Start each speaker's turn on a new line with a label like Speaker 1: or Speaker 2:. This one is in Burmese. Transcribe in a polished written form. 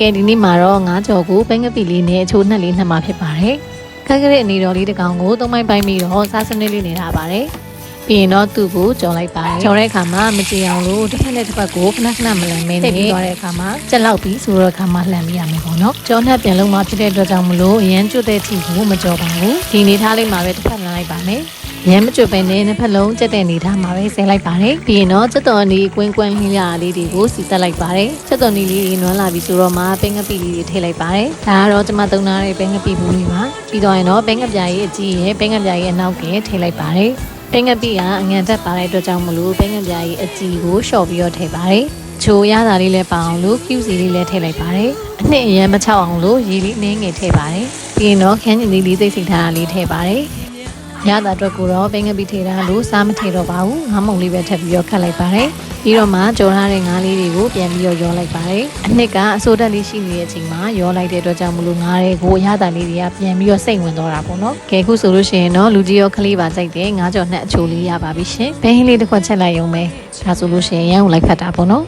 Speaker 1: ကဲဒီနေ့မှာတော့ငါးကြော်ကိုပဲငပီလေးနဲ့အချိုးနှက်လေးနှက်မှာဖြစ်ပါတယ်ခက်ခဲတဲ့အနေတော်လေးတစ်ကောင်ကိုသုံးပိုင်းပိုင်းပြီးတော့စားစနစ်လေးနေထားပါတယ်ပြီးရင်တော့သူ့ကိုကြော်လိုက်ပါတယ်ကြော်တဲ့အခါမှာမကြေအောင်လို့တစ်ဖက်နဲ့တစ်ဖက်ကိုခဏခဏမလန်မင်းနဲ့ပြီးသွားတဲ့အခါမှာကြက်လောက်ပြီးဆိုတော့အခါမှာလှန်ပြရမယ်ပေါ့နော်ကြော်နှက်ပြန်လုံးမှာဖြစ်တဲ့အတွက်ကြောင့်မလို့အရန်ကျွတ်တဲ့ထီကိုမကြော်ပါဘူးဒီနေထားလေးမှာပဲတစ်ဖက်လှန်လိုက်ပါမယ်ရမ်းမကျွတ်ပဲနဲ့နှစ်ဖက်လုံးကျက်တဲ့နေထားမှာပဲဆဲလိုက်ပါတယ်ပြီးရင်တော့ချက်တော်နီကွင်းကွင်းလေးရာလေးတွေကိုစီတက်လိုက်ပါတယ်ချက်တော်နီလေးတွေနွမ်းလာပြီဆိုတော့မှပဲငပိလေးတွေထည့်လိုက်ပါတယ်ဒါကတော့ကျွန်မသုံးထားတဲ့ပဲငပိဘူးလေးပါပြီးတော့ရင်တော့ပဲငပြားရဲ့အကြီးရဲ့ပဲငပြားရဲ့အနောက်ကထည့်လိုက်ပါတယ်ပဲငပိကအငံတက်ပါတဲ့အတွက်ကြောင့်မလို့ပဲငပြားရဲ့အကြီးကိုလျှော့ပြီးတော့ထည့်ပါတယ်ချိုရတာလေးလည်းပါအောင်လို့ကျူးစီလေးလည်းထည့်လိုက်ပါတယ်အနှစ်အရန်မချောက်အောင်လို့ရေလေးနည်းငယ်ထည့်ပါတယ်ပြီးရင်တော့ခန်းကျင်လေးသိစိတ်ထားတာလေးထည့်ပါတယ်ရတာအတွက်ကိုတော့ပဲငပိထေတာလို့စားမထေတော့ပါဘူးငါးမုံလေးပဲထပ်ပြီးတော့ခတ်လိုက်ပါတယ်ပြီးတော့မှကြော်ထားတဲ့ငါးလေးတွေကိုပြန်ပြီးတော့ရောလိုက်ပါတယ်အနှစ်ကအစိုးတက်လေးရှိနေတဲ့အချိန်မှာရောလိုက်တဲ့အတွက်ကြောင့်မလို့ငါးတွေကိုရတာလေးတွေကပြန်ပြီးတော့စိတ်ဝင်သွားတာပေါ့နော်ကဲခုဆိုလို့ရှိရင်တော့လူကြီးရောကလေးပါကြိုက်တယ်ငါးကြော်နဲ့အချိုလေးရပါပြီရှင်ဘဲဟင်းလေးတစ်ခွက်ချက်လိုက်ရုံပဲဒါဆိုလို့ရှိရင်ရန်ကိုလိုက်ဖတ်တာပေါ့နော်